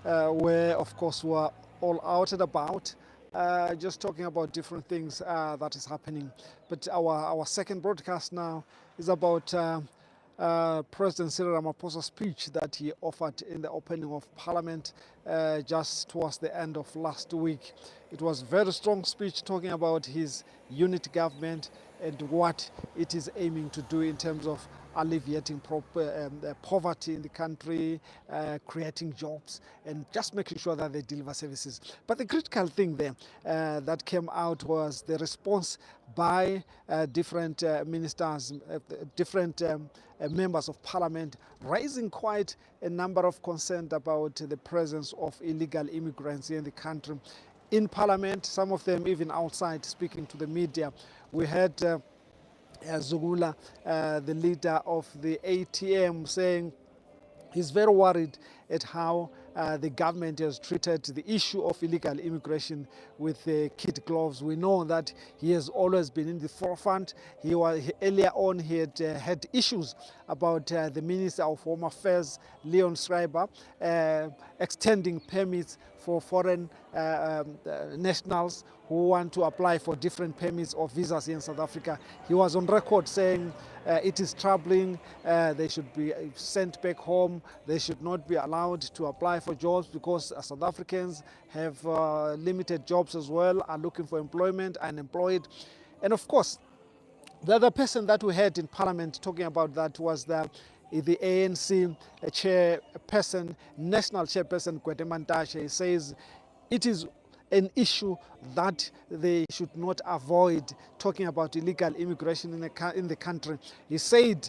where, of course, we're all out and about, just talking about different things that is happening. But our second broadcast now is about President Cyril Ramaphosa's speech that he offered in the opening of Parliament just towards the end of last week. It was a very strong speech talking about his unity government and what it is aiming to do in terms of alleviating poverty in the country, creating jobs, and just making sure that they deliver services. But the critical thing there that came out was the response by different ministers, different members of parliament, raising quite a number of concerns about the presence of illegal immigrants in the country. In parliament, some of them even outside speaking to the media. We had Zugula, the leader of the ATM, saying he's very worried at how the government has treated the issue of illegal immigration with kid gloves. We know that he has always been in the forefront. Earlier on, he had had issues about the Minister of Home Affairs, Leon Schreiber, extending permits for foreign nationals who want to apply for different permits or visas in South Africa. He was on record saying it is troubling, they should be sent back home, they should not be allowed to apply for jobs because South Africans have limited jobs as well, are looking for employment, unemployed. And of course, the other person that we had in Parliament talking about that was the ANC chairperson, national chairperson, Gwede Mantashe. He says it is an issue that they should not avoid talking about illegal immigration in the country. He said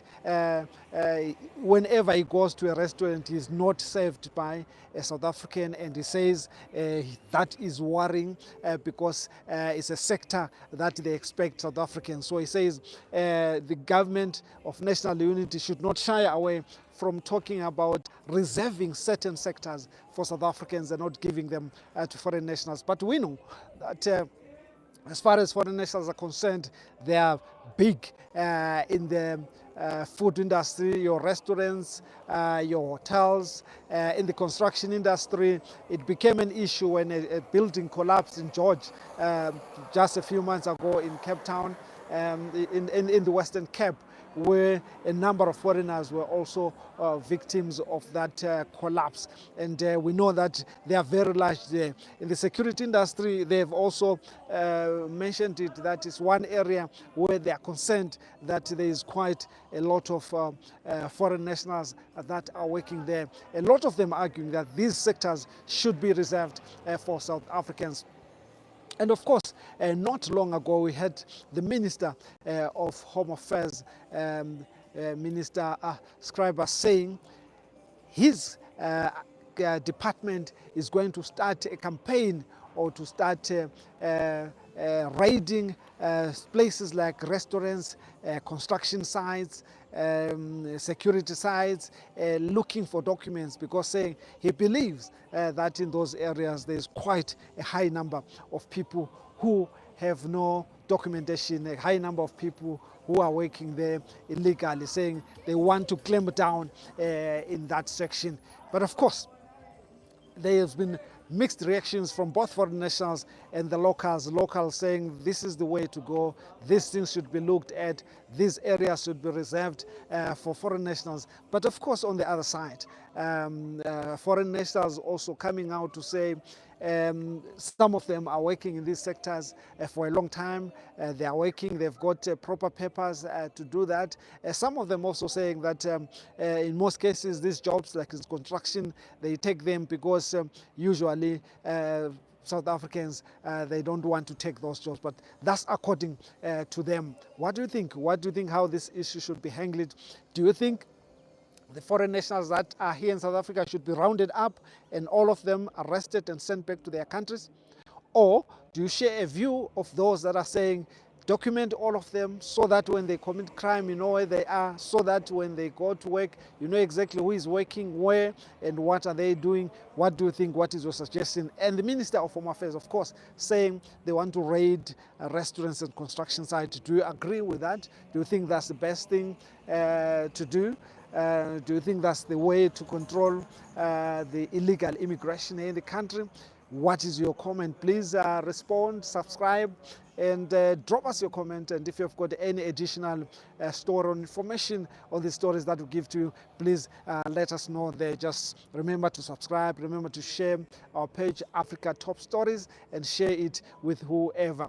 whenever he goes to a restaurant, he's not served by a South African, and he says that is worrying because it's a sector that they expect South Africans. So he says the government of national unity should not shy away from talking about reserving certain sectors for South Africans and not giving them to foreign nationals. But we know that as far as foreign nationals are concerned, they are big in the food industry, your restaurants, your hotels, in the construction industry. It became an issue when a building collapsed in George just a few months ago in Cape Town, in the Western Cape, where a number of foreigners were also victims of that collapse. And we know that they are very large there. In the security industry, they've also mentioned it, that is one area where they are concerned that there is quite a lot of foreign nationals that are working there. A lot of them arguing that these sectors should be reserved for South Africans. And of course, not long ago, we had the Minister of Home Affairs, Minister Schreiber, saying his department is going to start a campaign or to start raiding places like restaurants, construction sites, security sites, looking for documents, because saying he believes that in those areas there's quite a high number of people who have no documentation, a high number of people who are working there illegally, saying they want to clamp down in that section. But of course, there has been mixed reactions from both foreign nationals and the locals saying this is the way to go, these things should be looked at, these areas should be reserved for foreign nationals. But of course, on the other side, foreign nationals also coming out to say some of them are working in these sectors for a long time. They are working, they've got proper papers to do that. Some of them also saying that in most cases, these jobs, like construction, they take them because usually South Africans, they don't want to take those jobs, but that's according to them. What do you think? What do you think how this issue should be handled? Do you think the foreign nationals that are here in South Africa should be rounded up and all of them arrested and sent back to their countries? Or do you share a view of those that are saying document all of them so that when they commit crime, you know where they are, so that when they go to work, you know exactly who is working where and what are they doing? What do you think? What is your suggestion? And the Minister of Home Affairs, of course, saying they want to raid restaurants and construction sites. Do you agree with that? Do you think that's the best thing to do? Do you think that's the way to control the illegal immigration in the country? What is your comment? Please respond, subscribe, and drop us your comment. And if you've got any additional story or information on the stories that we give to you, please let us know there. Just remember to subscribe, remember to share our page, Africa Top Stories, and share it with whoever.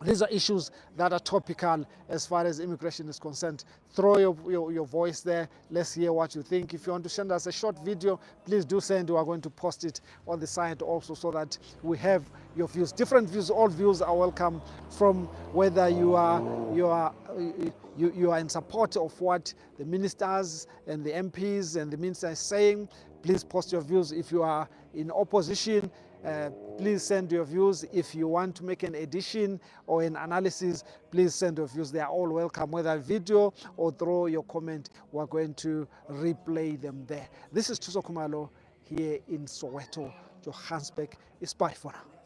These are issues that are topical as far as immigration is concerned. Throw your voice there. Let's hear what you think. If you want to send us a short video, please do send. We are going to post it on the site also so that we have your views. Different views, all views are welcome, from whether you are in support of what the ministers and the MPs and the minister is saying. Please post your views. If you are in opposition, please send your views. If you want to make an addition or an analysis, please send your views. They are all welcome, whether video or throw your comment. We're going to replay them there. This is Tuso Kumalo here in Soweto. Johannesburg is bye for now.